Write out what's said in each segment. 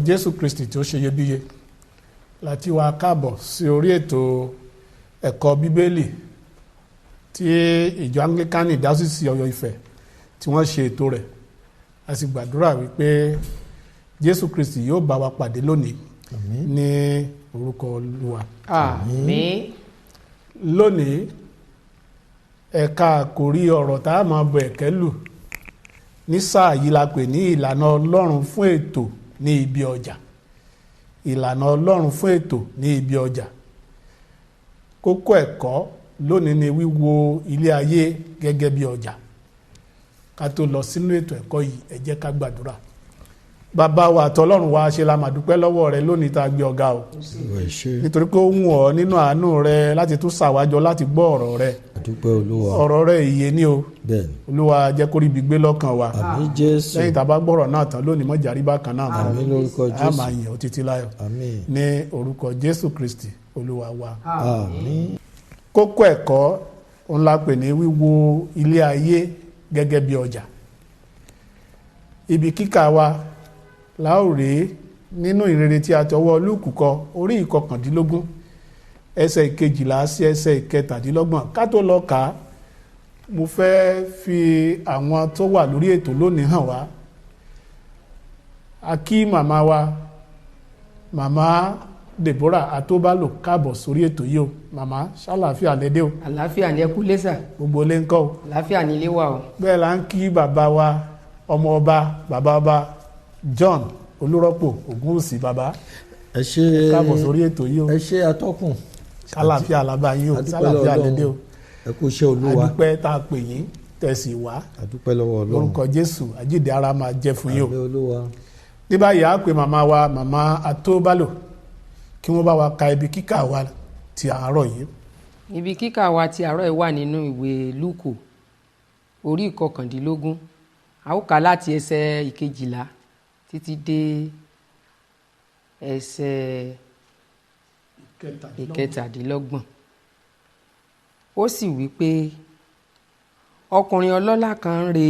Jésù Kristi tí ó ṣe iyebíye láti wá káàbọ̀ sí orí ètò ẹ̀kọ́ Bíbélì tí ìjọ Anglikani Dáyọ́sísì Ọ̀yọ́ Ifẹ̀ tí wọ́n ṣe ètò rẹ̀. A sì gbàdúrà wípé Jésù Kristi yóò bá wa pàdé lónìí ní orúkọ Olúwa. Àmín. Lónìí ẹ̀ka àkòrí ọ̀rọ̀ tá a máa bọ ẹ̀kẹ́ lù ní sáà yìí la pè ní ìlànà Ọlọ́run fún ètò ní ibi ọjà. Ìlànà Ọlọ́run fún ètò ní ibi ọjà. Kókó ẹ̀kọ́ lónìí ni wíwo ilé ayé gẹ́gẹ́ bí ọjà. Ká tó lọ sínú ètò ẹ̀kọ́ yìí, ẹ jẹ́ ká gbàdúrà. Bàbá wa àtọlọ́run wa, ṣe la máa dúpẹ́ lọ́wọ́ rẹ lónìí tá a gbé ọ̀gá o. Nítorí pé ó wù ọ́ nínú àánú rẹ láti tún ṣàwájọ láti gbọ́ ọ̀rọ̀ rẹ. Àdúpẹ́ Olúwa. Ọ̀rọ̀ rẹ ìyè ni o. Bẹ́ẹ̀ni. Olúwa jẹ́ kó rí ibi gbé lọ́kàn wa. Àmín Jésù. Lẹ́yìn tá a bá gbọ́rọ̀ náà tán lónìí mọ́jà rí bákan náà mọ́. Àmín lórúkọ Jésù. A máa yìn ọ́ títí láyọ̀. Àmín. Ní orúkọ Jésù Kristi Olúwa wa. Àmín. Kókó ẹ̀kọ́ òun la pè ní wíwo ilé ayé gẹ́gẹ́ bí ọjà. Ibi kíkà wa la ó rí nínú ìrere tí a tọwọ́ Lúùkù kọ orí ìkọkàndínlógún ẹsẹ̀ ìkejìlá sí ẹsẹ̀ ìkẹtàdínlọ́gbọ̀n. Ká tó lọ kà á, mo fẹ́ fi àwọn tó wà lórí ètò lónìí hàn wá. A kí màmá wa, màmá Deborah Atóbálò, káàbọ̀ sórí ètò yìí o. Màmá, ṣàlàáfíà lẹ́dẹ́ o. Àlàáfíà ni ẹ kú lẹ́sà. Gbogbo ilé ńkọ́ o. Àlàáfíà ni ilé wa o. Bẹ́ẹ̀ la ń kí bàbá wa, ọmọ ọba, bàbá ọba John Olúrọ́pò Ògúnwùsì. Bàbá, ẹ ṣé, káàbọ̀ sórí ètò yìí o. ẹ ṣé atọ́kùn. Ṣàlàáfíà làbá yín o. Ṣàlàáfíà lẹ́dẹ́ o. Ẹ kú iṣẹ́ Olúwa. Adúpẹ́ tá a pè yín tẹ̀sí wá. Àdúpẹ́ lọ́wọ́ Ọlọ́run. Lórúkọ Jésù, àjíǹde ara máa jẹ́ fún yín o. Àmín Olúwa. Ní báyìí a pè màmá wa, màmá Atóbálò, kí wọ́n bá wa ka ibi kíkà wa ti àárọ̀ yìí. Ibi kíkà wa ti àárọ̀ yìí wà nínú ìwé Lúùkù orí ìkọkàndínlógún. A ó kà láti ẹsẹ̀ ìkejìlá títí dé ẹsẹ̀ ìkẹtàdínlọ́gbọ̀n. Ó sì wí pé ọkùnrin ọlọ́lá kan ń re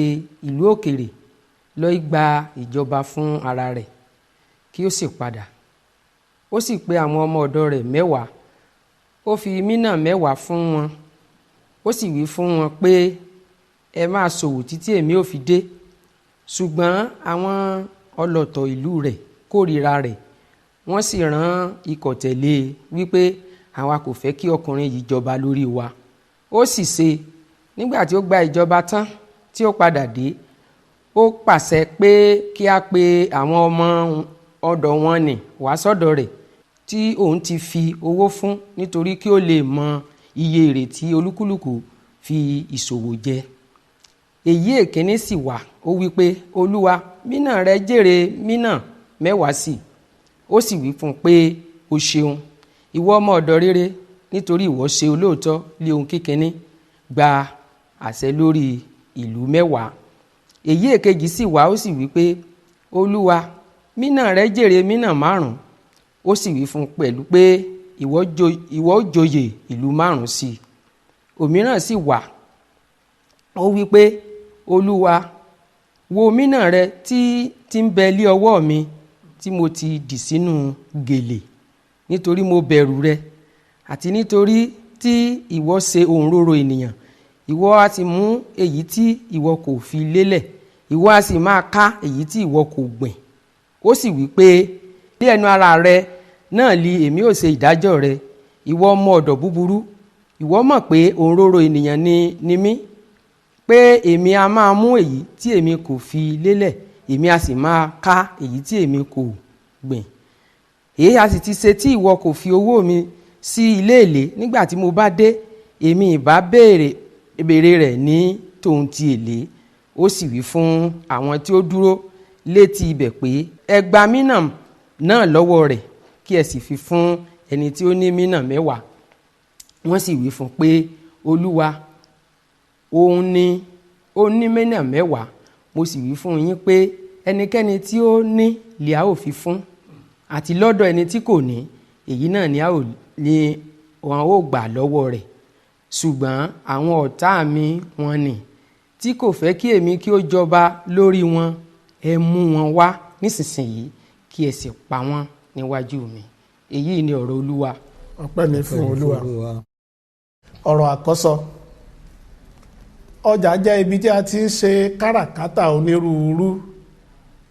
ìlú òkèrè lọ gba ìjọba fún ara rẹ̀ kí ó sì padà. Ó sì pe àwọn ọmọ ọ̀dọ̀ rẹ̀ 10. Ó fi mínà 10 fún wọn. Ó sì wí fún wọn pé ẹ máa ṣòwò títí èmi ò fi dé. Ṣùgbọ́n àwọn ọlọ̀tọ̀ ìlú rẹ̀ kórìíra rẹ̀, wọ́n sì rán ikọ̀ tẹ̀lé e wípé àwa kò fẹ́ kí ọkùnrin yìí jọba lórí wa. Ó sì ṣe, nígbà tí ó gba ìjọba tán tí ó padà dé, ó pàṣẹ pé kí a pe àwọn ọmọ ọ̀dọ̀ wọn nì wá sọ́dọ̀ rẹ̀ tí òun ti fi owó fún, nítorí kí ó lè mọ iye èrè tí olúkúlùkù fi ìṣòwò jẹ. Èyí èkíní sì wá, ó wí pé olúwa, mínà rẹ jèrè mínà 10 sí. Ó sì wí fún un pé o ṣeun, ìwọ ọmọ ọ̀dọ̀ rere, nítorí ìwọ ṣe olóòótọ́ lé ohun kíkiní, gba àṣẹ lórí ìlú 10. Èyí èkejì sì wá, ó sì wí pé olúwa, mínà rẹ jèrè mínà 5. Ó sì wí fún un pẹ̀lú pé ìwọ ó joyè ìlú 5 sí. Òmíràn sì wá, ó wí pé olúwa, wo mínà rẹ tí ń bẹ lé ọwọ́ mi, tí mo ti dì sínú gèlè, nítorí mo bẹ̀rù rẹ, àti nítorí tí ìwọ ṣe òǹrorò ènìyàn. Ìwọ a sì mú èyí tí ìwọ kò fi lélẹ̀, ìwọ a sì máa ká èyí tí ìwọ kò gbìn. Ó sì wí pé lé ẹnu ara rẹ náà li èmi ò ṣe ìdájọ́ rẹ, ìwọ ọmọ ọ̀dọ̀ búburú. Ìwọ mọ̀ pé òǹrorò ènìyàn ni mí, pé èmi a máa mú èyí tí èmi kò fi lélẹ̀, èmi a sì máa ká èyí tí èmi kò gbìn. Èyí a sì ti ṣe tí ìwọ kò fi owó mi sí ilé èlé, nígbà tí mo bá dé, èmi ìbá béèrè rẹ̀ ní tòun ti èlé. Ó sì wí fún àwọn tí ó dúró létí ibẹ̀ pé ẹ gba mínà náà lọ́wọ́ rẹ̀, kí ẹ sì fi fún ẹni tí ó ní mínà 10. Wọ́n sì wí fún pé olúwa, ó ní mínà 10. Mo sì wí fún yín pé ẹnikẹ́ni tí ó ní lè a ó fi fún, àti lọ́dọ̀ ẹni tí kò ní, èyí náà ni wọn ó gbà lọ́wọ́ rẹ̀. Ṣùgbọ́n àwọn ọ̀tá mi wọn nì, tí kò fẹ́ kí èmi kí ó jọba lórí wọn, ẹ mú wọn wá nísinsìnyí, kí ẹ sì pa wọ́n níwájú mi. Èyí ni ọ̀rọ̀ Olúwa. ọpẹ́ ni fún Olúwa. ọ̀rọ̀ àkọ́sọ. ọjà jẹ́ ibi tí a ti ń ṣe káràkátà onírúurú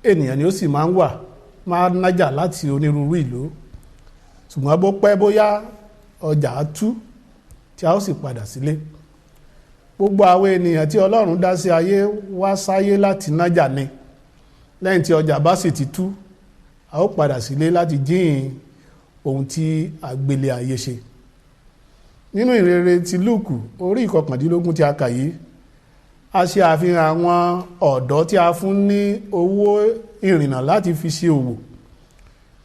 ènìyàn ni ó sì máa nájà láti onírúurú ìlú, ṣùgbọ́n bó pẹ́ bóyá ọjà á tú tí a ó sì padà sílé. gbogbo àwọn ènìyàn tí Ọlọ́run dá sí ayé wá sáyé láti nájà ni. lẹ́yìn tí ọjà bá sì ti tú, a ó padà sílé láti jíìn ohun tí àgbélé ayé ṣe. nínú ìrere ti Lúùkù orí 19 tí a kà yìí, a ṣe àfihàn àwọn ọ̀dọ́ tí a fún ní owó ìrìnnà láti fi ṣe òwò.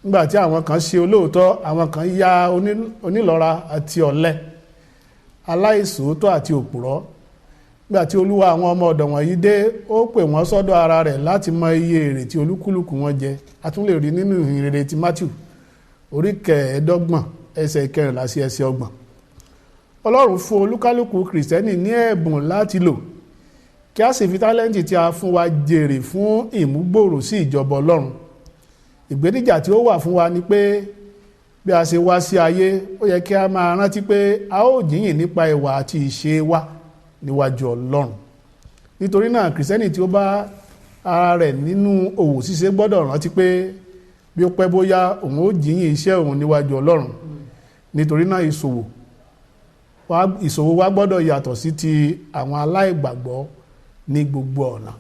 nígbàtí àwọn kan ṣe olóòótọ́, àwọn kan ya onílọ́ra àti ọ̀lẹ, aláìṣòótọ́ àti òpùrọ́. nígbàtí Olúwa àwọn ọmọ ọ̀dọ̀ wọ̀nyí dé, ó pè wọ́n sọ́dọ̀ ara rẹ̀ láti mọ iye èrè tí olúkúlùkù wọn jẹ. a tún lè rí nínú ìhìnrere ti Mátíù orí 25 ẹsẹ̀ 14 sí ẹsẹ̀ 30. Ọlọ́run fún olúkálùkù kìrìsìtẹ́nì ní ẹ̀bùn láti lò, kí a sì fi tálẹ́ǹtì tí a fún wa jèrè fún ìmúgbòòrò sí ìjọba Ọlọ́run. ìgbéníjà tí ó wà fún wa ni pé bí a ṣe wá sí ayé, ó yẹ kí a máa rántí pé a ó jíyìn nípa ìwà àti ìṣe wa níwájú Ọlọ́run. nítorí náà kìrìsìtẹ́nì tí ó bá ara rẹ̀ nínú òwò ṣíṣe gbọ́dọ̀ rántí pé bí ó pẹ́ bóyá òun ó jíyìn iṣẹ́ òun níwájú Ọlọ́run. nítorí náà ìṣòwò wa gbọ́dọ̀ yàtọ̀ sí ti àwọn aláìgbàgbọ́ ní gbogbo ọ̀nà.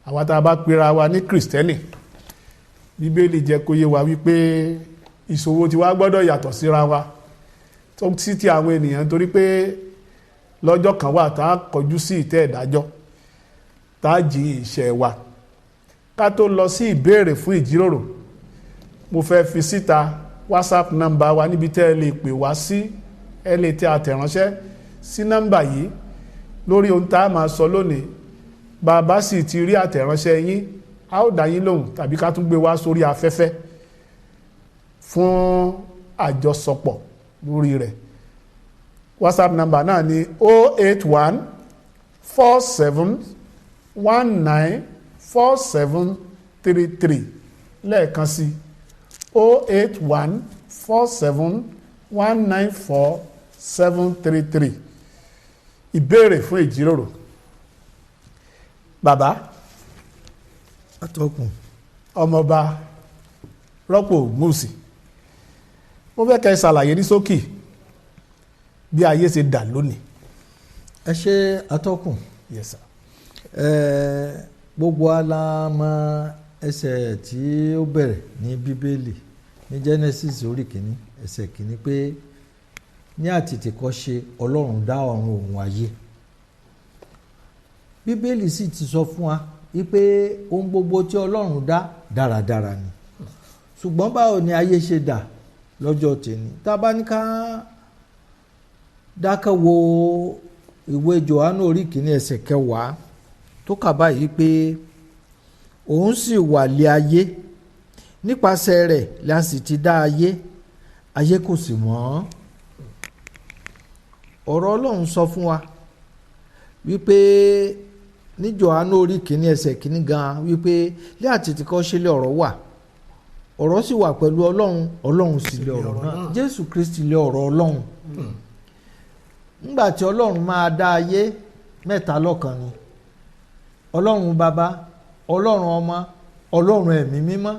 àwa tá a bá pera wa ní kìrìsìtẹ́nì, Bíbélì jẹ́ kó yé wa wípé ìṣòwò tiwa gbọ́dọ̀ yàtọ̀ síra wa tó sí ti àwọn ènìyàn, torí pé lọ́jọ́ kan wà tá a kọjú sí ìtẹ́ ìdájọ́, tá a jí iṣẹ́ wa. ká tó lọ sí ìbéèrè fún ìjíròrò, mo fẹ́ fi síta WhatsApp nọ́mbà wa níbi tẹ́ ẹ lè pè wá sí. ẹ lè tẹ àtẹ̀ránṣẹ́ sí nọ́mbà yìí lórí ohun tá a máa sọ lónìí. bàbá sì ti rí àtẹ̀ránṣẹ́ yín, a ó dá yín lóhùn tàbí ká tún gbé wá sórí afẹ́fẹ́ fún àjọsọpọ̀ lórí rẹ̀. WhatsApp nọ́mbà náà ni 081 47 19 4733. lẹ́ẹ̀kan sí 081 47 194733. ìbéèrè fún ìjíròrò. bàbá atọ́kùn, ọmọọba Rọ́pò Ògúnwùsì, mo fẹ́ kẹ́ ṣàlàyé ní ṣókí bí ayé ṣe dà lónìí. ẹ ṣe atọ́kùn. Yes sir. gbogbo alamọ ẹsẹ̀ tí ó bẹ̀rẹ̀ ní Bíbélì ní Genesis orí 1 ẹsẹ̀ 1 pé ní àtètèkọ́ṣe Ọlọ́run dá ọ̀run òun ayé. Bíbélì sì ti sọ fún wa wípé ohun gbogbo tí Ọlọ́run dá dáradára ni, ṣùgbọ́n báwo ni ayé ṣe dà lọ́jọ́ tèmi? tá a bá ní ká dákẹ́ wo ìwé Jòhánù orí 1 ẹsẹ̀ 10 tó kà báyìí pé òun sì wà lé ayé, nípasẹ̀ rẹ̀ la sì ti dá ayé, ayé kò sì mọ̀. ọ̀rọ̀ Ọlọ́run sọ fún wa wípé ní Jòhánù orí 1 ẹsẹ̀ 1 gan wípé lé àtètèkọ́ṣe lé ọ̀rọ̀ wà, ọ̀rọ̀ sì wà pẹ̀lú Ọlọ́run, Ọlọ́run sì lé ọ̀rọ̀ náà. Jésù Kristi lé ọ̀rọ̀ Ọlọ́run. nígbà tí Ọlọ́run máa dá ayé, mẹ́ta lọ́kan ni: Ọlọ́run Baba, Ọlọ́run Ọmọ, Ọlọ́run Ẹ̀mí Mímọ́.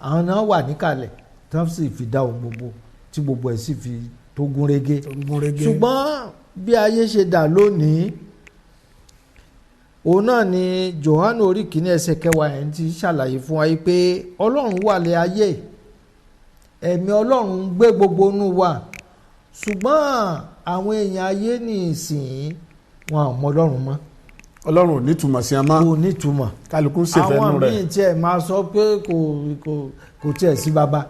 àwọn náà wà níkàlẹ̀ tí wọ́n sì fi dá ohun gbogbo tí gbogbo ẹ̀ sì fi tó gún régé. ṣùgbọ́n bí ayé ṣe dà lónìí, òun náà ni Jòhánù orí 1 ẹsẹ̀ 10 ẹ̀ ti ṣàlàyé fún wa pé Ọlọ́run wà lé ayé, ẹ̀mí Ọlọ́run gbé gbogbo inú wa, ṣùgbọ́n àwọn èèyàn ayé ní ìsìn wọn ò mọ Ọlọ́run mọ́. Ọlọ́run ò nítumọ̀ sí ọmọ. kò nítumọ̀. kálukú ṣèfẹ́ nù rẹ̀. àwọn míì tiẹ̀ máa sọ pé kò tiẹ̀ sí baba.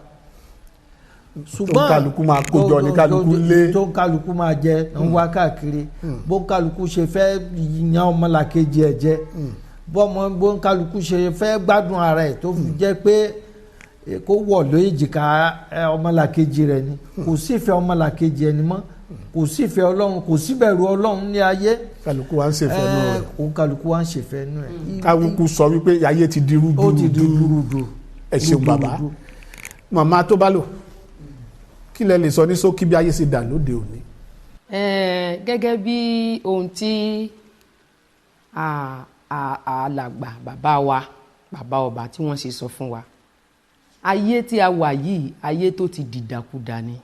ṣùgbọ́n tó kálukú máa kójọ ní kálukú lé. tó kálukú máa jẹ ń wá káàkiri. bó kálukú ṣe fẹ́ yan ọmọlàkejì ẹ̀ jẹ. bó kálukú ṣe fẹ́ gbádùn ara ẹ̀ tó fi jẹ́ pé kó wọ̀ lóyìnjìká ọmọlàkejì rẹ̀ ni. kò sífẹ̀ẹ́ ọmọlàkejì ẹni mọ́, kò sífẹ̀ẹ́ Ọlọ́run, kò síbẹ̀rù Ọlọ́run ní ayé. kálukú wa ń ṣèfẹ́ nù rẹ̀. òun kálukú wa ń ṣèfẹ́ nù ẹ̀. kálukú sọ wípé ayé ti di rúdurùdu. ó ti di rúdurùdu. ẹ ṣeun bàbá. Màmá tó bá lò kí lẹ lè sọ ní ṣókí bí ayé ṣe dà lóde òní. Gẹ́gẹ́ bí ohun tí alàgbà bàbá ọba tí wọ́n ṣe sọ fún wa, ayé tí a wà yìí ayé tó ti dìdàkudà ni.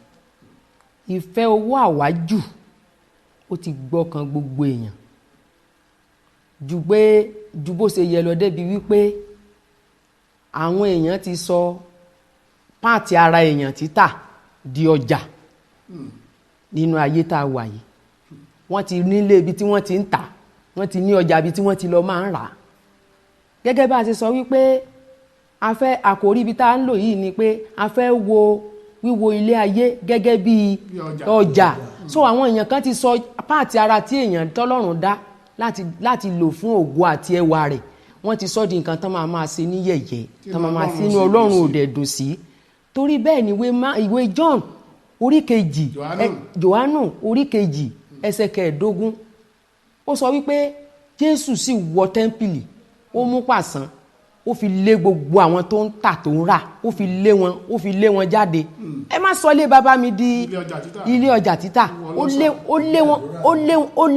Ìfẹ́ owó àwájù ó ti gbọ́kàn gbogbo èèyàn ju bó ṣe yẹ lọ, débi wípé àwọn èèyàn ti sọ páàtì ara èèyàn títà di ọjà nínú ayé tá a wà yìí. Wọ́n ti nílé ibi tí wọ́n ti ń tà, wọ́n ti ní ọjà ibi tí wọ́n ti lọ máa ń rà. Gẹ́gẹ́ bá a ṣe sọ wípé àkòrí ibi tá a ń lò yìí ni pé a fẹ́ wíwo ilé ayé gẹ́gẹ́ bí ọjà. So àwọn èèyàn kan ti sọ páàtì ara tí èèyàn tọ́lọ́run dá láti lò fún ògo àti ẹwà rẹ̀, wọ́n ti sọ di nǹkan tán máa ṣe ní yẹ̀yẹ́, tán máa ṣe ní Ọlọ́run ò dẹ̀ dùn sí. Torí bẹ́ẹ̀ ni ìwé John orí kejì Jòhánù orí kejì ẹsẹ̀ 15 ó sọ wípé Jésù sì wọ tẹ́ḿpìlì, ó mú pàṣán, ó fi lé gbogbo àwọn tó ń tà tó ń rà, ó fi lé wọn jáde. Ẹ má sọ ilé bàbá mi di ilé ọjà títà. Ó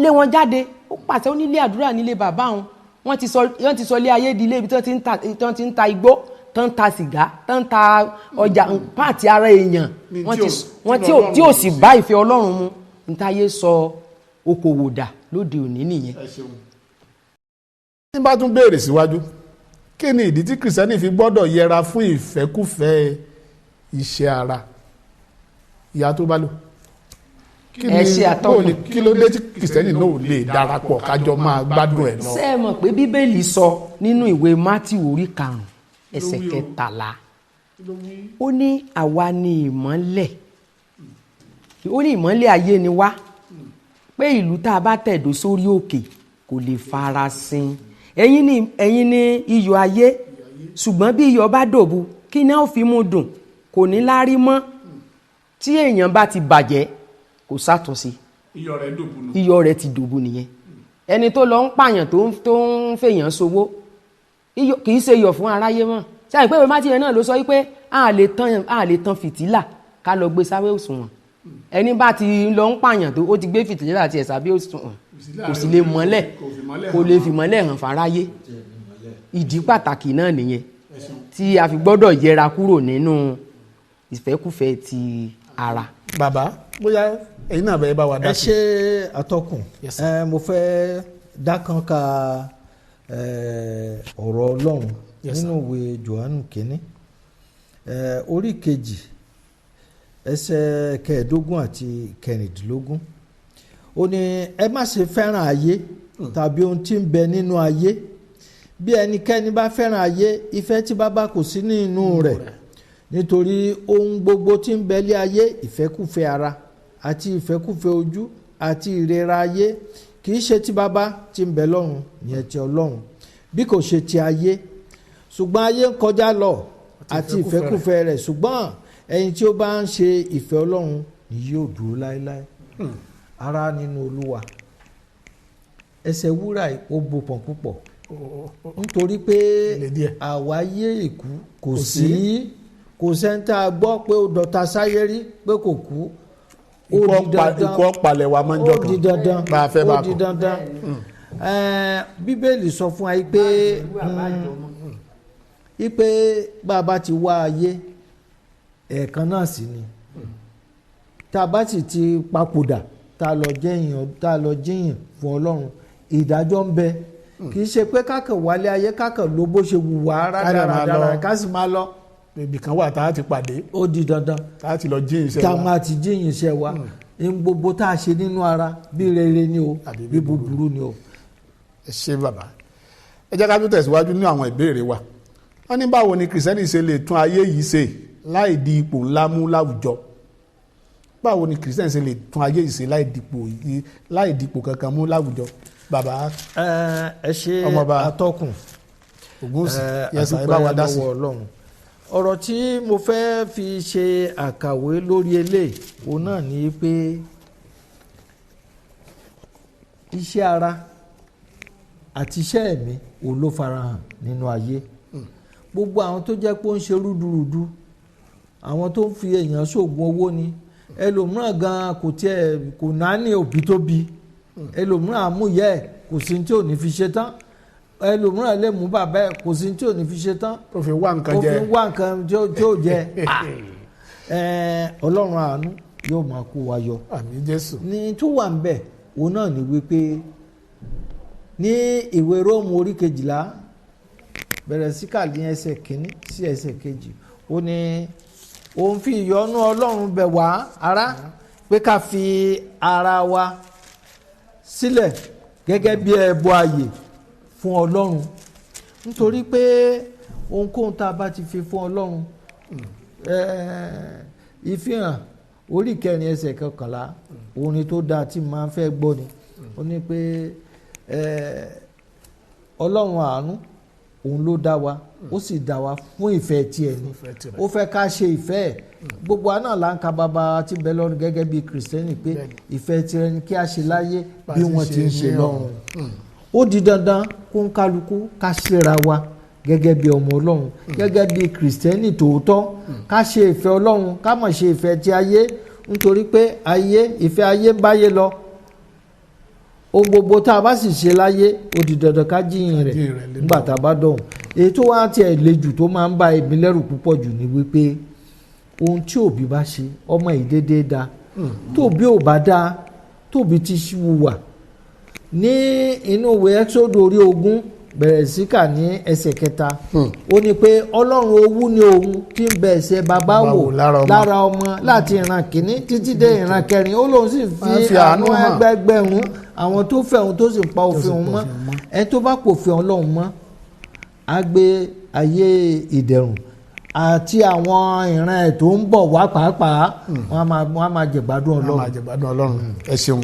lé wọn jáde, ó pàṣẹ, ó nílé àdúrà nílé bàbá wọn. Wọ́n ti sọ ilé ayé di ilé ibi tó ti ń ta igbó, tó ń ta sìgá, tó ń ta ọjà páàtì ara èèyàn, wọ́n tí ò sì bá ìfẹ́ Ọlọ́run mu. Ntáyé sọ okòwò dà lóde òní nìyẹn. Ní bá tún béèrè síwájú, kí ni ìdí tí kìrìsìtẹ́nì fi gbọ́dọ̀ yẹra fún ìfẹ́kúfẹ́ iṣẹ́ ara? Ìyá tó bá lò, kí ló dé tí kìrìsìtẹ́nì náà ò lè darapọ̀ kájọ máa gbádùn ẹ̀ lọ? Ṣé ẹ mọ̀ pé Bíbélì sọ nínú ìwé Mátíù orí 5 ẹsẹ̀ 13, ó ní àwa ni ìmọ́lẹ̀, ó ní ìmọ́lẹ̀ ayé ni wá, pé ìlú tá a bá tẹ̀dó sórí òkè kò lè farasin. Ẹ̀yin ni iyọ̀ ayé, ṣùgbọ́n bí iyọ̀ bá dòbu kí ni a ó fi mú dùn? Kò ní lárí mọ́. Tí èèyàn bá ti bàjẹ́ kò sátúnṣe, iyọ̀ rẹ̀ ti dòbu nìyẹn. Ẹni tó lọ ń pààyàn tó ń fèèyàn ṣòwò kì í ṣe iyọ̀ fún aráyé mọ́. Ṣé àìpé ìwé Mátíù náà ló sọ wípé a lè tan fìtílà ká lọ gbé sábẹ́ òṣùwọ̀n. Ẹni bá ti lọ ń pààyàn tó ó ti gbé fìtílà àti sábẹ́ òṣùwọ̀n kò sì lè mọ́lẹ̀, kò lè fi mọ́lẹ̀ hàn fáráyé. Ìdí pàtàkì náà nìyẹn tí a fi gbọ́dọ̀ yẹra kúrò nínú ìfẹ́kúfẹ́ ti ara. Bàbá, bóyá ẹ̀yin náà bẹ̀rẹ̀ bá wa dá sí. Ẹ ṣe atọ́kùn. Mo fẹ́ dákan ka ọ̀rọ̀ Ọlọ́run nínú ìwé Jòhánù kínní orí kejì ẹsẹ̀ 15 àti 16. Ó ní ẹ má ṣe fẹ́ràn ayé tàbí ohun tí ń bẹ nínú ayé. Bí ẹnikẹ́ni bá fẹ́ràn ayé, ìfẹ́ tí bàbá kò sí nínú rẹ̀. Nítorí ohun gbogbo tí ń bẹ lé ayé, ìfẹ́kúfẹ́ ara àti ìfẹ́kúfẹ́ ojú àti ìrera ayé, kì í ṣe ti bàbá tí ń bẹ lọ́run, ìyẹn ti Ọlọ́run, bí kò ṣe ti ayé. Ṣùgbọ́n ayé ń kọjá lọ àti ìfẹ́kúfẹ́ rẹ̀, ṣùgbọ́n ẹni tí ó bá ń ṣe ìfẹ́ Ọlọ́run ni yóò dúró láéláé. Ará nínú Olúwa, ẹsẹ̀ wúrà ó bopọ̀n púpọ̀, nítorí pé àwáyé ìkú kò sí, kò sẹ́ńtà gbọ́ pé ó dọ̀tá sáyé rí pé kò kú. Ikú ọ̀pàlẹ̀ wa máa ń jọ kan, ó di dandan, bá a fẹ́ bá a kọ̀. ó di dandan. Bíbélì sọ fún wa pé bàbá ti wá ayé ẹ̀ẹ̀kan náà sì ni. Tá a bá sì ti papòdà tá a lọ jẹ́yàn fún Ọlọ́run, ìdájọ́ ń bẹ. Kì í ṣe pé kákan wálé ayé kákan ló bó ṣe wù wá rádaràdarà ká sì máa lọ. Ibì kan wà tá a ti pàdé. Ó di dandan. Tá a ti lọ jíyìn iṣẹ́ wa. Tá a máa ti jíyìn iṣẹ́ wa. Gbogbo tá a ṣe nínú ara bí rere ni o, bí búburú ni o. Ẹ ṣé bàbá. Ẹ jẹ́ ká tún tẹ̀síwájú ní àwọn ìbéèrè wa. Wọ́n ní báwo ni kìrìsìtẹ́nì ṣe lè tún ayé yìí ṣe láì di ipò ńlá mú láwùjọ? Báwo ni kìrìsìtẹ́nì ṣe lè tún ayé yìí ṣe láì di ipò kankan mú láwùjọ? Bàbá ẹ ṣe atọ́kùn. Ògúnwùsì, yẹsà ẹ bá wa dá sí. Ọ̀rọ̀ tí mo fẹ́ fi ṣe àkàwé lórí eléyìí òun náà ni pé iṣẹ́ ara àti iṣẹ́ ẹ̀mí òun ló farahàn nínú ayé. gbogbo àwọn tó jẹ́ pé ó ń ṣe rúdurùdu àwọn tó ń fi èèyàn ṣoògùn owó ni ẹlòmíràn gan kò tiẹ̀ kò náání òbí tó bí ẹlòmíràn àmúyẹ ẹ̀ kò sí tí ò ní fi ṣe tán ẹlòmíràn lè mú bàbá ẹ̀ kò sí tí ò ní fi ṣe tán ó fi wá nǹkan jẹ ó fi wá nǹkan tí ó jẹ ọlọ́run àánú yóò máa kó wa yọ. àmín Jésù. ní tó wà ń bẹ̀ òun náà ni wípé ní ìwé Róòmù orí 12 bẹ̀rẹ̀ sí kà ní ẹsẹ̀ kìíní sí ẹsẹ̀ kejì ó ní òun fi ìyọ́nú ọlọ́run bẹ̀ wá ará pé ká fi ara wa sílẹ̀ gẹ́gẹ́ bí ẹbọ ààyè fún ọlọ́run nítorí pé ohunkóhun tá a bá ti fi fún ọlọ́run ìfihàn orí 4 ẹsẹ̀ 11 orin tó dáa tí máa ń fẹ́ gbọ́ ni ó ní pé ọlọ́run àánú òun ló dá wa ó sì dá wa fún ìfẹ́ tiẹ̀ ni ó fẹ́ ká ṣe ìfẹ́ ẹ̀ gbogbo àná là ń ka bàbá tí bẹ lọ́run gẹ́gẹ́ bí kìrìsìtẹ́nì pé ìfẹ́ tirẹ̀ ni kí a ṣe láyé bí wọ́n ti ń ṣe lọ́run ó di dandan kó ń kálukú ká ṣera wa gẹ́gẹ́ bí ọmọ ọlọ́run gẹ́gẹ́ bí kìrìsìtẹ́nì tòótọ́ ká ṣe ìfẹ́ ọlọ́run ká má ṣe ìfẹ́ ti ayé nítorí pé ìfẹ́ ayé ń báyé lọ ohun gbogbo tá a bá sì ṣe láyé ó di dandan ká jíyìn rẹ̀ nígbà tá a bá dọ̀hún èyí tó wá tiẹ̀ le jù tó máa ń bá èmi lẹ́rù púpọ̀ jù ni wípé ohun tí òbí bá ṣe ọmọ yìí déédéé da tóbi ò bá da tóbi ti wùwà ní inú ìwé Ẹ́kísódù orí 20 bẹ̀rẹ̀ sí kà ní ẹsẹ̀ 3 ó ní pé ọlọ́run owú ni òun tí ń bẹ ẹ̀ṣẹ̀ bàbá wò lára ọmọ láti ìran kìíní títí dé ìran 4 ó lóun sì fi àánú ẹgbẹgbẹ̀rún àwọn tó fẹ́ òun tó sì pa òfin òun mọ́ ẹni tó bá pòfin ọlọ́run mọ́ á gbé ayé ìdẹ̀rùn àti àwọn ìran ẹ̀ tó ń bọ̀ wá pàápàá wọ́n á máa jẹ̀gbádùn ọlọ́run. ẹ ṣeun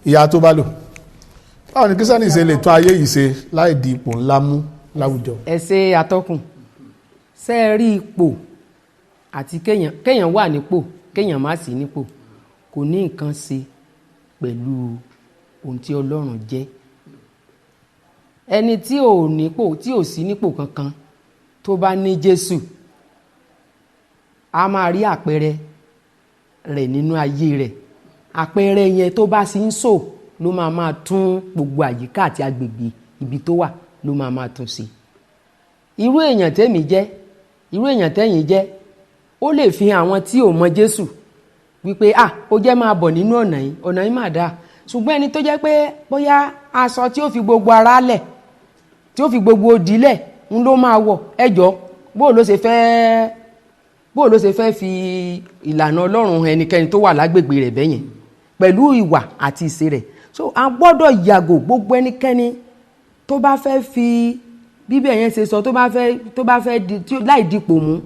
ìyá tó bá lò báwo ni kírísítánì ṣe lè tún ayé yìí ṣe láì di ipò ńlá mú láwùjọ. ẹ ṣe atọ́kùn ṣe é rí ipò àti kéèyàn wà nípò kéèyàn má sí nípò kò ní nǹkan ṣe pẹ̀lú ohun tí Ọlọ́run jẹ́ ẹni tí ò nípò tí ò sí nípò kankan tó bá ní Jésù a máa rí àpẹẹrẹ rẹ̀ nínú ayé rẹ̀ àpẹẹrẹ yẹn tó bá sì ń sò ló máa tún gbogbo àyíká àti agbègbè ibi tó wà ló máa tún sí. irú èèyàn tẹ́mi jẹ́ irú èèyàn tẹ́yìn jẹ́ ó lè fi àwọn tí ò mọ Jésù wípé ó jẹ́ máa bọ̀ nínú ọ̀nà yìí máa dáa ṣùgbọ́n ẹni tó jẹ́ pé bóyá aṣọ tí ó fi gbogbo ara lẹ̀ tí ó fi gbogbo òdì lẹ̀ ń ló máa wọ̀ ẹjọ́ bóò ló ṣe fẹ́ fi ìlànà Ọlọ́run ẹnikẹ́ni tó wà lágbègbè rẹ̀ bẹ́yẹn pẹ̀lú ìwà àti ìṣe rẹ̀ so a gbọ́dọ̀ yàgò gbogbo ẹnikẹ́ni tó bá fẹ́ fi bíbẹ̀ yẹn ṣe sọ tó bá fẹ́ láì dipò mú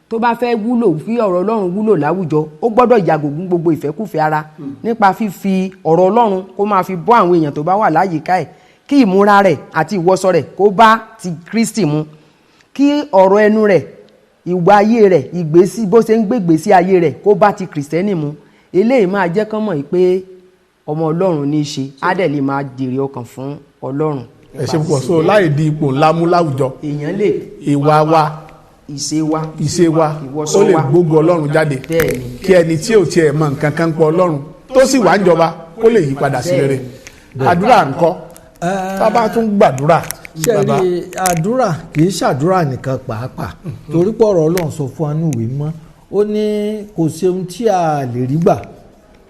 tó bá fẹ́ wúlò fi ọ̀rọ̀ Ọlọ́run wúlò láwùjọ ó gbọ́dọ̀ yàgò gbogbo ìfẹ́kùfẹ́ ara nípa fífi ọ̀rọ̀ Ọlọ́run kó máa fi bọ́ àwọn èèyàn tó bá wà láyìíká ẹ̀ kí ìmúra rẹ̀ àti ìwọṣọ rẹ̀ kó bá ti Kristi mu kí ọ̀rọ̀ ẹnu rẹ̀ ìwà ayé rẹ̀ ìgbésí bó ṣe ń gbégbèsí ayé rẹ̀ kó bá ti Kristẹni mu eléyìí máa jẹ́ kán mọ̀ pé ọmọ Ọlọ́run ní í ṣe á dẹ̀ lè máa jèrè ọkàn fún Ọlọ́run. ẹ ṣe púpọ̀ so láì di ipò ńlá mú láwùjọ èèyàn lè ìwà wa ìṣe wa ó lè gbógun Ọlọ́run jáde kí ẹni tí ò tiẹ̀ mọ nǹkan kan pọ̀ Ọlọ́run tó sì wá ń jọba kó lè yí padà sí rere. àdúrà ńkọ́ tá a bá tún gbàdúrà. ṣe rí àdúrà kì í ṣàdúrà nìkan pàápàá torí pé ọ̀rọ̀ Ọlọ́run sọ fún wa ní ìwé mọ́ ó ní kò sí ohun tí a lè rí gbà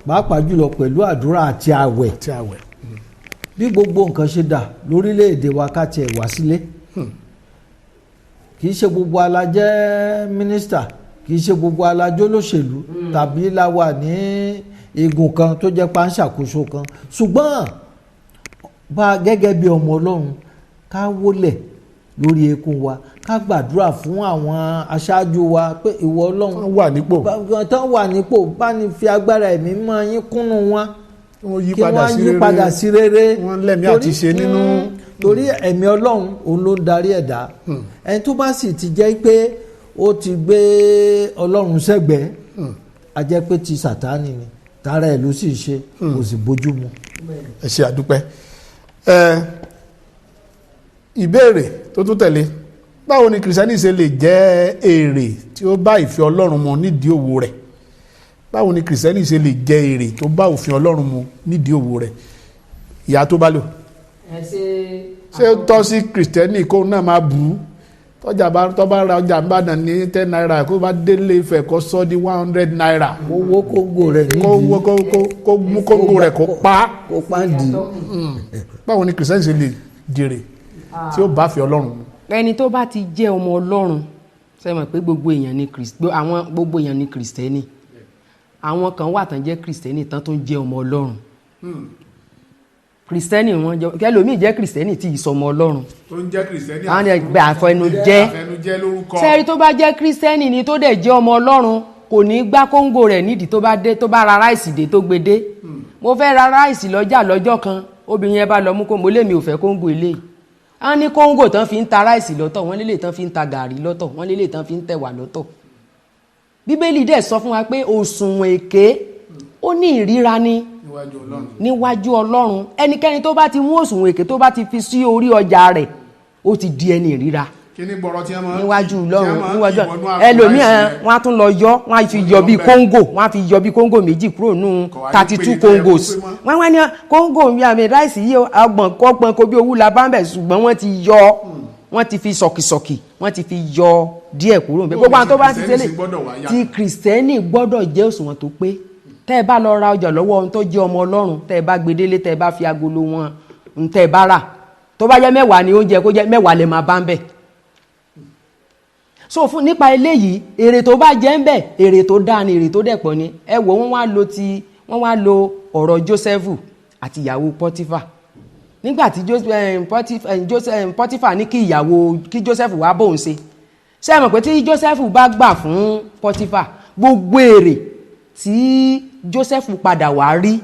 pàápàá jùlọ pẹ̀lú àdúrà àti àwẹ̀ bí gbogbo nǹkan ṣe dà lórílẹ̀‐èdè wa ká tiẹ̀ wá sílé kì í ṣe gbogbo alájẹ́ mínísítà kì í ṣe gbogbo alájọ́ olóṣèlú tàbí la wà ní igun kan tó jẹ́ pàǹṣàkóso kan ṣùgbọ́n bá gẹ́gẹ́ bí ọmọ Ọlọ́run ká wólẹ̀ lórí eékún wa ká gbàdúrà fún àwọn aṣáájú wa pé ìwọ Ọlọ́run tán wà nípò bá ní fi agbára ẹ̀mí mọ́ yín kúnnú wọn kí wọ́n yí padà sí rere wọ́n lẹ́mí àti ṣe nínú. torí ẹ̀mí Ọlọ́run òun ló ń darí ẹ̀dá ẹni tó bá sì ti jẹ́ pé ó ti gbé Ọlọ́run sẹ́gbẹ̀ẹ́ a jẹ́ pé ti Sátánì ni tààrà ẹ̀ ló sì ṣe kò sì bójú mu. ẹ ṣe àdúpẹ́ ìbéèrè tó tún tẹ̀lé báwo ni kìrìsìtẹ́nì ṣe lè jẹ́ èrè tí ó bá ìfẹ́ Ọlọ́run mu nídìí òwò rẹ̀? Báwo ni kìrìsìtẹ́nì ṣe lè jẹ́ èrè tó bá òfin Ọlọ́run mu nídìí òwò rẹ̀? Ìyá tó bá lò. Ṣé ó tọ́ sí kìrìsìtẹ́nì kó náà máa bù ú? Tó bá ra ọjà Ìbàdàn ní 10 naira kó bá délé Ifẹ̀ kó sọ di 100 naira. owó kóńgò rẹ̀ nídìí. Kó mú kóńgò rẹ̀ kó pa. kó pa ń dì. Báwo ni kìrìsìtẹ́nì ṣe lè jèrè tí ó bá fẹ́ Ọlọ́run mu? ẹni tó bá ti jẹ́ ọmọ Ọlọ́run ṣe mọ̀ pé gbogbo èèyàn ni kìrìsìtẹ́nì. Àwọn kan wà tán jẹ́ kìrìsìtẹ́nì tán tó ń jẹ́ ọmọ Ọlọ́run. Kìrìsìtẹ́nì wọn jẹ́ kẹlòmíì jẹ́ kìrìsìtẹ́nì tí ìsọmọ Ọlọ́run. Tó ń jẹ́ kìrìsìtẹ́nì àwọn ẹgbẹ́ àfẹnujẹ́ lórúkọ. sẹ́ẹ̀rí tó bá jẹ́ kìrìsìtẹ́nì ni tó dẹ̀ jẹ́ ọmọ Ọlọ́run kò ní gbá kóńgò rẹ̀ nídìí tó bá ra ráìsì dé tó gbé dé. Mo fẹ́ ra ráìsì lọ́jà lọ́jọ́ kan obìnrin yẹn bá lọ mú kóńgò lémi ò fẹ́ kóńgò eléyìí. A ní kóńgò tán fi ń ta ráìsì lọ́tọ̀ wọ́n lélẹ̀ tán fi ń ta gàrí lọ́tọ̀ wọ́n lélẹ̀ tán fi ń tẹ̀wà lọ́tọ̀. Bíbélì dẹ̀ sọ fún wa pé òṣùwọ̀n èké ó ní ìríra ní níwájú Ọlọ́run. Ẹnikẹ́ni tó bá ti mú òṣùwọ̀n èké tó bá ti fi sí orí ọjà rẹ̀ ó ti di ẹni ìríra níwájú Ọlọ́run. Ẹlòmíì wọ́n á tún lọ yọ wọ́n á fi yọ bí kóńgò wọ́n á fi yọ bí kóńgò méjì kúrò nù 32 kóńgòs. wọ́n wá ní kóńgò mi àmì ráìsì yìí ọgbọ̀n kó bí owó la bá ń bẹ̀ ṣùgbọ́n wọ́n ti yọ wọ́n ti fi sọ̀kìsọ̀kì wọ́n ti fi yọ díẹ̀ kúrò níbẹ̀. Gbogbo àwọn tó bá ti tẹ́lẹ̀ tí kìrìsìtẹ́nì gbọ́dọ̀ jẹ́ òṣùwọ̀n tó pé. Tẹ́ ẹ bá lọ ra ọjà lọ́wọ́ ohun tó jẹ́ ọmọ Ọlọ́run tẹ́ ẹ bá gbedele tẹ́ ẹ bá fi agolo wọn tẹ́ ẹ bá rà tó bá jẹ́ 10 ni oúnjẹ kó jẹ́ 10 lè máa bá ń bẹ̀. So fún nípa eléyìí èrè tó bá jẹ́ ń bẹ̀ èrè tó dáa ni èrè tó dẹ̀pọ̀ ni. Ẹ wò wọ́n wá lo ọ̀rọ̀ Jósẹ́fù àti ìyàwó Pọ́tífà. Nígbà tí Pọ́tífà ní kí Jósẹ́fù wá bóun ṣe ṣé ẹ mọ̀ pé tí Jósẹ́fù bá gbà fún Pọ́tífà gbogbo èrè tí Jósẹ́fù padà wá rí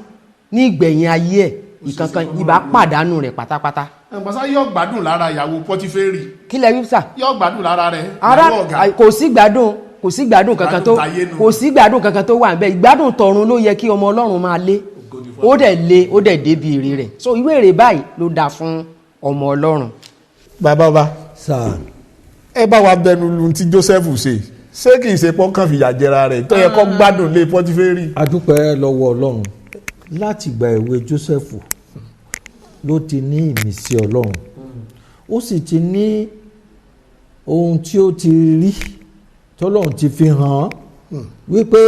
ní ìgbẹ̀yìn ayé ẹ̀ ìkankan ìbá pàdánù rẹ̀ pátápátá. Ẹ̀gbọ́nsá yóò gbádùn lára ìyàwó Pọ́tíférì. Kí lẹ wí sà? Yóò gbádùn lára rẹ̀ ìyàwó ọ̀gá. Kò sí gbádùn kankan tó wà níbẹ̀. Ìgbádùn tọ̀run ló yẹ kí ọmọ Ọlọ́run máa lé. Ó dẹ̀ débi èrè rẹ̀. So irú èrè báyìí ló dáa fún ọmọ Ọlọ́run. Bàbá ọba ẹ bá wa bẹnu lu tí Jósẹ́fù ṣé kì í ṣe pọ́nkàn fìyà jẹra rẹ̀ tó yẹ kó gbádùn lé Pọ́tíférì. A dúpẹ́ lọ́wọ́ Ọlọ́run láti gba ìwé Jósẹ́fù ló ti ní ìmísí Ọlọ́run ó sì ti ní ohun tí ó ti rí tọ́lọ́run ti fi hàn wípé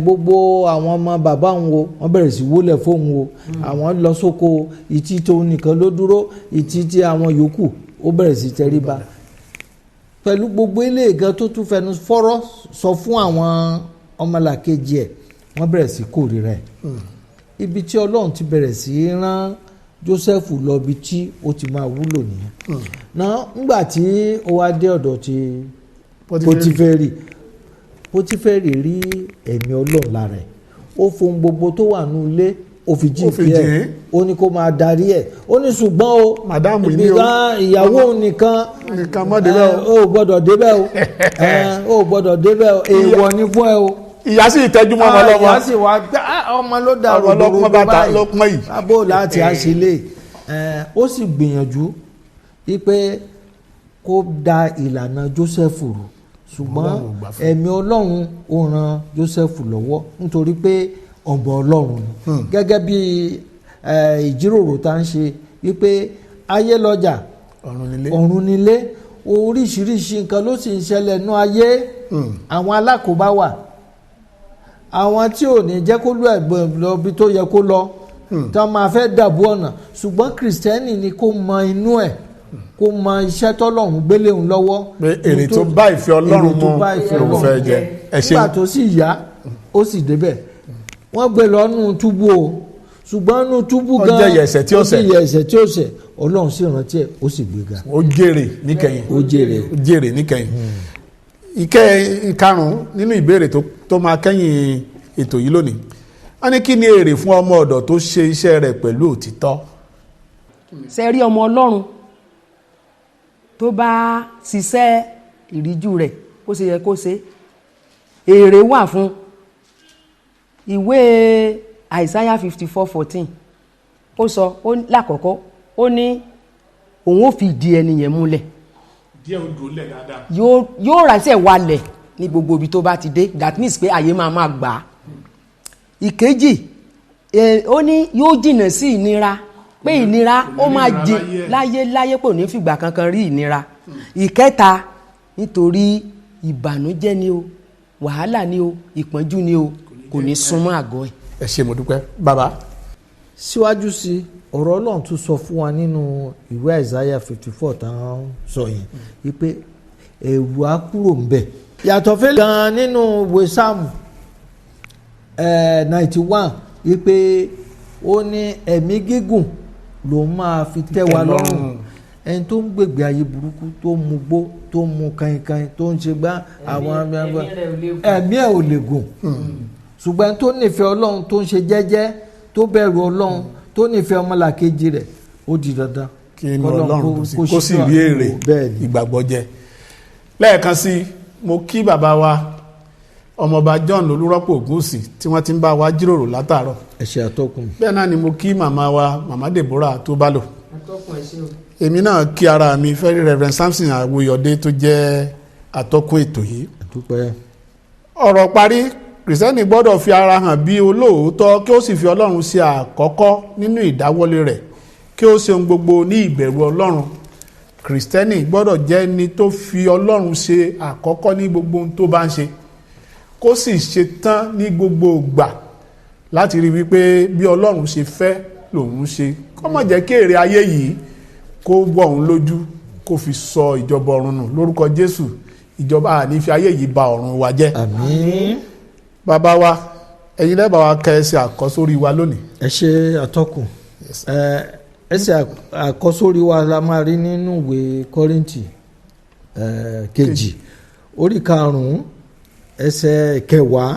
gbogbo àwọn ọmọ bàbá òun o wọ́n bẹ̀rẹ̀ sí wólẹ̀ fóun o àwọn lọ sóko ìtì tó nìkan ló dúró ìtì tí àwọn yòókù ó bẹ̀rẹ̀ sí tẹríba pẹ̀lú gbogbo ilé ìgan tó tún fẹnu fọ́rọ́ sọ fún àwọn ọmọlàkejì ẹ̀ wọ́n bẹ̀rẹ̀ sí kórìíra ẹ̀ ibi tí Ọlọ́run ti bẹ̀rẹ̀ sí rán Jósẹ́fù lọ ibi tí ó ti máa wúlò nìyẹn náà ńgbà tí ó wá dé ọ̀dọ̀ ti Pọ́tíférì rí ẹ̀mí Ọlọ́run lára ẹ̀ ó fohùn gbogbo tó wà nínú ilé ó fi jí ìpín ẹ̀ ó ní kó máa darí ẹ̀ ó ní ṣùgbọ́n o ìyàwó nìkan ó gbọ́dọ̀ débẹ̀ o èèwọ̀ ní fún ẹ o. Ìyá sì tẹ́jú mọ́ ọmọ lọ́mọ. Ìyá sì wá ọmọ ló dàrú ọlọ́pọ̀ bàtà lọ́pọ̀ yìí. Abó láti àṣìlè ó sì gbìyànjú wípé kó da ìlànà Jósẹ́fù rú ṣùgbọ́n ẹ̀mí Ọlọ́run ó ran Jósẹ́fù lọ́wọ́ nítorí pé ọmọ Ọlọ́run ni gẹ́gẹ́ bí ìjíròrò tá ń ṣe wípé ayé lọ́jà ọ̀run nílé oríṣiríṣi nǹkan ló sì ń ṣẹlẹ̀ nú ayé àwọn alákòóbá wà àwọn tí ò ní jẹ́ kó lọ ẹ̀gbọ́n lọ bí tó yẹ kó lọ tí wọ́n máa fẹ́ dàbú ọ̀nà ṣùgbọ́n kìrìsìtẹ́nì ni kó mọ inú ẹ̀ kó mọ iṣẹ́ tọ́lọ́run gbélé òun lọ́wọ́. pé èrè tó bá ìfẹ́ Ọlọ́run mú ló fẹ́ jẹ ẹ ṣe. nígbà tó sì yá ó sì débẹ̀ wọ́n gbé lọ nù túbú o ṣùgbọ́n nù túbú gan ó jẹ́ ẹ̀ṣẹ̀ tí ó ṣẹ̀ Ọlọ́run sì rántí ẹ̀ ó sì gbéga. ó jèrè níkẹyìn. ìkarùn-ún nínú ìbéèrè tó máa kẹ́yìn ètò yìí lónìí wọ́n ní kí ni èrè fún ọmọ ọ̀dọ̀ tó ṣe iṣẹ́ rẹ̀ pẹ̀lú òtítọ́. ṣe rí ọmọ Ọlọ́run tó bá ṣiṣẹ́ ìríjú rẹ̀ ó ṣe yẹ kó ṣe èrè wà fún. Ìwé Àìsáyà 54:14 ó sọ lákọ̀ọ́kọ́ ó ní òun ó fi ìdí ẹni yẹn múlẹ̀ díẹ̀ ó dùn lẹ̀ dáadáa. yóò ránṣẹ́ walẹ̀ ní gbogbo ibi tó bá ti dé, that means pé àyè máa gbà á. ìkejì ó ní yóò jìnnà sí ìnira, pé ìnira ó máa jì láyé kò ní fìgbà kankan rí ìnira. ìkẹta nítorí ìbànújẹ́ ni o, wàhálà ni o, ìpọ́njú ni o, kò ní súnmọ́ àgọ́ ẹ̀. ẹ ṣé mo dúpẹ́ bàbá. síwájú sí ọ̀rọ̀ Ọlọ́run tún sọ fún wa nínú ìwé Isaiah 54 táwọn sọ yẹn wípé ẹ̀rù á kúrò ń bẹ̀. yàtọ̀ fẹ́lẹ̀ gan-an nínú ìwé Sáàmù 91 wípé ó ní ẹ̀mí gígùn ló máa fi tẹ́ wa lọ́rùn. ẹni tó ń gbègbè ayé burúkú, tó ń mu gbó, tó ń mu kankan, tó ń ṣe gbá àwọn ẹ̀mí ẹ̀ ò lè gùn. ṣùgbọ́n tó nífẹ̀ẹ́ Ọlọ́run, tó ń ṣe jẹ́jẹ́, tó bẹ̀rù Ọlọ́run, tó nífẹ̀ẹ́ ọmọlàkejì rẹ̀, ó di dandan kí inú Ọlọ́run kó sì rí èrè ìgbàgbọ́ jẹ. lẹ́ẹ̀kan sí mo kí bàbá wa ọmọọba John Olúrọ́pọ̀ Ògúnwùsì tí wọ́n ti ń bá wa jíròrò látàárọ̀. ẹ ṣé atọ́kùn. bẹ́ẹ̀ náà ni mo kí màmá wa màmá Deborah tó bá lò. atọ́kùn ẹ ṣé o. èmi náà kí ara mi fẹ́rí Reverend Samson Àwòyọ̀dé tó jẹ́ atọ́kùn ètò yìí. àdúpẹ́. ọ̀rọ̀ parí, kìrìsìtẹ́nì gbọ́dọ̀ fi ara hàn bí olóòótọ́ kí ó sì fi Ọlọ́run ṣe àkọ́kọ́ nínú ìdáwọ́lé rẹ̀, kí ó ṣe ohun gbogbo ní ìbẹ̀rù Ọlọ́run. kìrìsìtẹ́nì gbọ́dọ̀ jẹ́ ẹni tó fi Ọlọ́run ṣe àkọ́kọ́ ní gbogbo ohun tó bá ń ṣe, kó sì ṣe tán ní gbogbo ìgbà láti rí wípé bí Ọlọ́run ṣe fẹ́ lòun ṣe, kó má jẹ́ kí èrè ayé yìí kó wọ̀ òun lójú, kó fi sọ ìjọba ọ̀run nù. lórúkọ Jésù, ìjọba àní fi ayé yìí ba ọ̀run wa jẹ́. àmín. bàbá wa, ẹ̀yin lẹ́bàá wa kẹ́ ẹsẹ̀ àkọ́sórí wa lónìí. ẹ ṣé atọ́kùn. ẹsẹ̀ àkọ́sórí wa la máa rí nínú ìwé Kọ́ríńtì kejì orí 5 ẹsẹ̀ 10.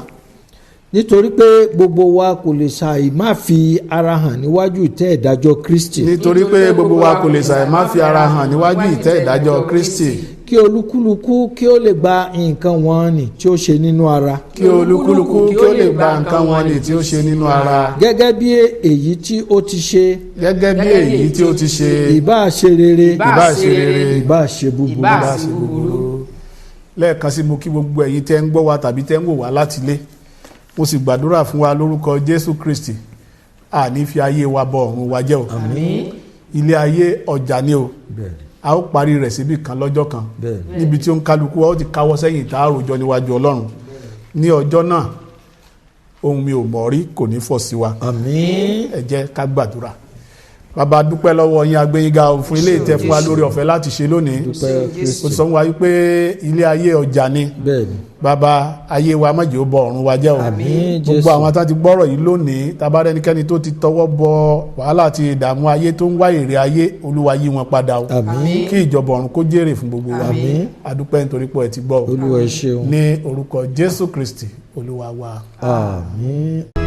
nítorí pé gbogbo wa kò lè ṣàì má fi ara hàn níwájú ìtẹ́ ìdájọ́ Kristi. nítorí pé gbogbo wa kò lè ṣàì má fi ara hàn níwájú ìtẹ́ ìdájọ́ Kristi. kí olúkúlùkù kí ó lè gba nǹkan wọn nì tí ó ṣe nínú ara. kí olúkúlùkù kí ó lè gba nǹkan wọn nì tí ó ṣe nínú ara. gẹ́gẹ́ bí èyí tí ó ti ṣe. gẹ́gẹ́ bí èyí tí ó ti ṣe. ìbá ṣe rere. ìbá ṣe rere. ìbá ṣe búburú. ìbá ṣe búburú. lẹ́ẹ̀kan sí mo kí gbogbo ẹ̀yin tẹ́ ń gbọ́ wa tàbí tẹ́ ń wò wá láti ilé. mo sì gbàdúrà fún wa lórúkọ Jésù Kristi, àní fi ayé wa bọ ọ̀run wa jẹ́ o. àmín. ilé ayé ọjà ni o. bẹ́ẹ̀ni. a ó parí rẹ̀ síbi kan lọ́jọ́ kan. bẹ́ẹ̀ni. níbi tí ó ń kálukú wa ó ti káwọ́ sẹ́yìn tá a rojọ́ níwájú Ọlọ́run. ní ọjọ́ náà ohun mi ò mọ̀ rí kò ní fọ̀ sí wa. àmín. ẹ jẹ́ ká gbàdúrà. bàbá dúpẹ́ lọ́wọ́ yín agbẹ́yìnga fún ilé ìtẹ́ fún wa lórí ọ̀fẹ́ láti ṣe lónìí. dúpẹ́ ó Kristi. ti sọ fún wa wípé ilé ayé ọjà ni. bẹ́ẹ̀ni. bàbá ayé wa má jẹ́ ó bọ ọ̀run wa jẹ́ o. àmín gbogbo Jésù. àwọn tá ti gbọ́rọ̀ yìí lónìí tábà rẹ́nikẹ́ni tó ti tọwọ́ bọ wàhálà àti ìdààmú ayé tó ń wá èrè ayé, Olúwa yí wọn padà o. àmín. kí ìjọba ọ̀run kó jèrè fún gbogbo wa. àmín. adúpẹ́ nítorí pé ẹ ti gbọ́ o. Olúwa ẹ ṣeun. ní orúkọ Jésù Kristi Olúwa wa. àmín.